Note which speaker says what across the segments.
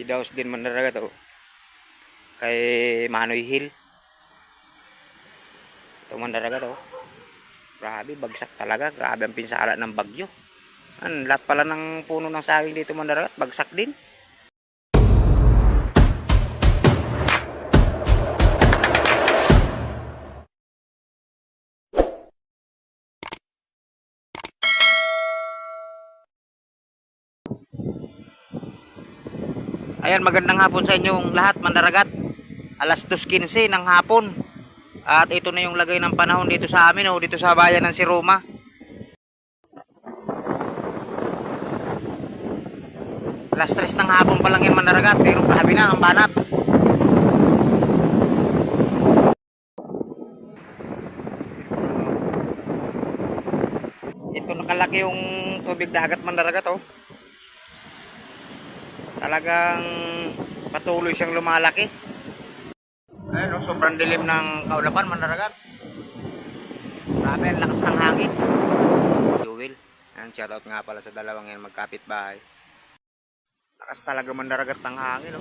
Speaker 1: Si Daos din mandaragat to. Kay Manoy Hill. Ito mandaragat to. Grabe, bagsak talaga. Grabe ang pinsala ng bagyo. Lahat pala ng puno ng saging dito mandaragat, bagsak din. Ayan, magandang hapon sa inyong lahat mandaragat. Alas 2:15 ng hapon. At ito na yung lagay ng panahon dito sa amin, dito sa bayan ng Siroma. Alas 3 ng hapon pa lang yan mandaragat, pero grabe na ang banat. Ito nakalaki yung tubig dagat mandaragat Talagang patuloy siyang lumalaki. Ayun sobrang dilim ng kaulapan mandaragat. Grabe ang lakas ng hangin. Jewel, shoutout nga pala sa dalawang yan magkapit bahay. Lakas talaga mandaragat ng hangin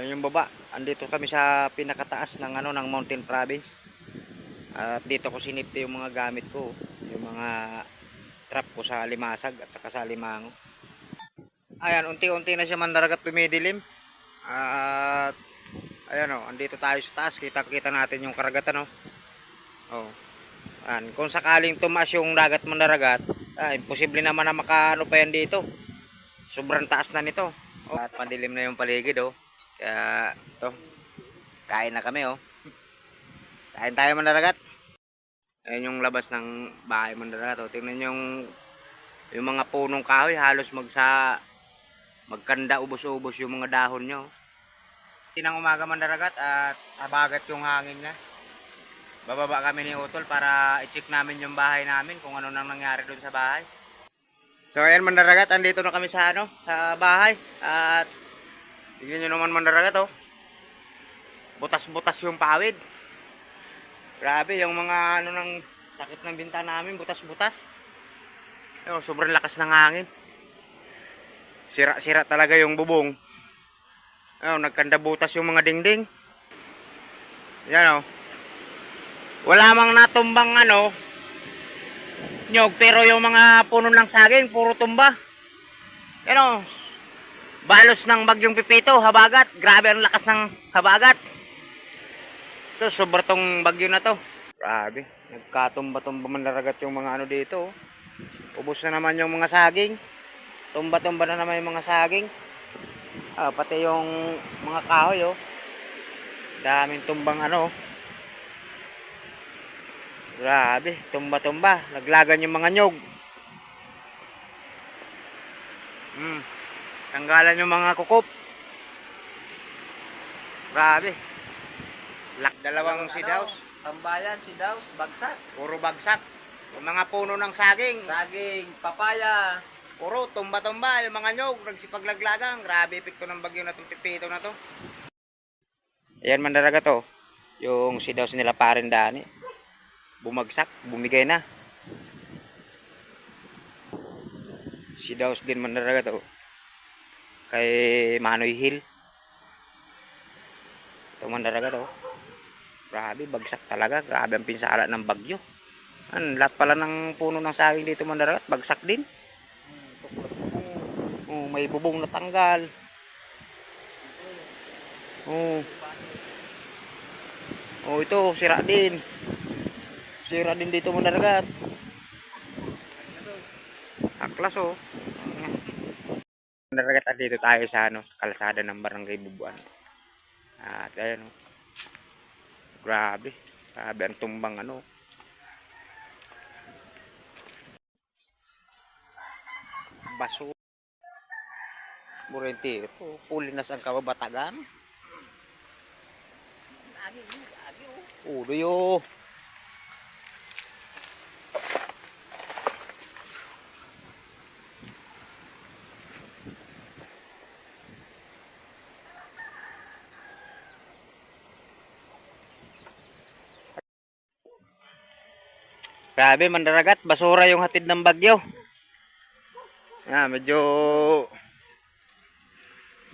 Speaker 1: Ayun yung baba. Andito kami sa pinakataas ng ng Mountain Province. At dito ko sinipte yung mga gamit ko, yung mga trap ko sa Limasag at saka sa Limango. Ayan, unti-unti na siya mandaragat dumidilim. At ayan andito tayo sa taas. Kita-kita natin yung karagatan kung sakaling tumaas yung dagat mandaragat, imposible naman na makaano pa yan dito. Sobrang taas na nito. At pandilim na yung paligid Kaya ito, kain na kami Kain tayo mandaragat. Ayan yung labas ng bahay mandaragat Tingnan yung mga punong kahoy, halos magkanda ubos-ubos yung mga dahon nyo. Tinang umaga mandaragat at habagat yung hangin niya. Bababa kami ni Utol para i-check namin yung bahay namin kung ano nang nangyari doon sa bahay. So ayan mandaragat, andito na kami sa sa bahay at tingnan nyo naman mandaragat butas-butas yung pawid. Grabe yung mga ng sakit ng bintana namin, butas-butas. Sobrang lakas ng hangin. Sira-sira talaga yung bubong. Nagkanda butas yung mga dingding. Yan wala mang natumbang nyog, pero yung mga puno ng saging puro tumba. Yan balos ng bagyong Pipito, habagat. Grabe ang lakas ng habagat. So sobra tong bagyo na to. Grabe, nagkatumba-tumba mandaragat yung mga dito Ubos na naman yung mga saging. Tumba-tumba na naman yung mga saging. Pati yung mga kahoy daming tumbang Grabe, tumba-tumba. Naglagan yung mga nyog. Tanggalan yung mga kukup. Grabe. Dalawang sidaws.
Speaker 2: Tambayan, sidaws, bagsak.
Speaker 1: Puro bagsak. Yung mga puno ng saging.
Speaker 2: Saging, papaya.
Speaker 1: Puro tumba-tumba. Yung mga nyog, nagsipagлагlagang. Grabe, epekto ng bagyo na itong Pipito na to. Ayan mandaragat yung sidaws nila parin dani. Bumagsak, bumigay na. Sidaws din mandaragat kay Manoy Hill. Ito mandaragat Grabe, bagsak talaga. Grabe ang pinsala ng bagyo. Lahat pala ng puno ng saging dito mandaragat, bagsak din. May bubong na tanggal. Ito, sira din. Sira din dito mandaragat. Aklas Mandaragat at dito tayo sa sa kalsada ng Barangay Bubuan. At ayan Grabe. Grabe ang tumbang baso. Burente. Pulinas ang kababatagan. Duyo. Grabe mandaragat, basura yung hatid ng bagyo. Medyo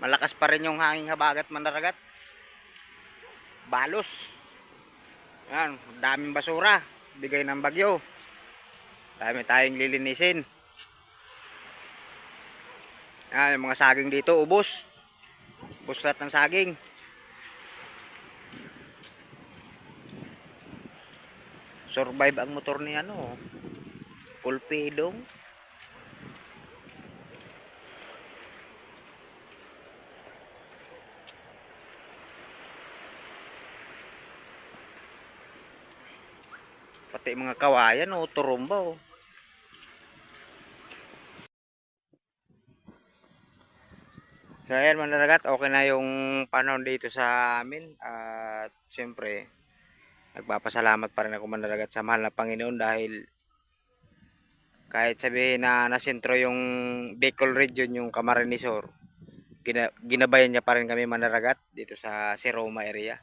Speaker 1: malakas pa rin yung hanging habagat mandaragat. Balos. Yan, daming basura. Bigay ng bagyo. Dami tayong lilinisin. Yan, yung mga saging dito, ubos. Ubos lahat ng saging. Survive ang motor ni Kulpidong. Pati mga kawayan turumba. So ayan mga naragat, okay na yung panahon dito sa amin. At siyempre nagpapasalamat pa rin ako mga naragat sa mahal na Panginoon dahil kahit sabihin na nasentro yung Bicol region, yung Camarines Sur, ginabayan niya pa rin kami mga naragat dito sa Siroma area.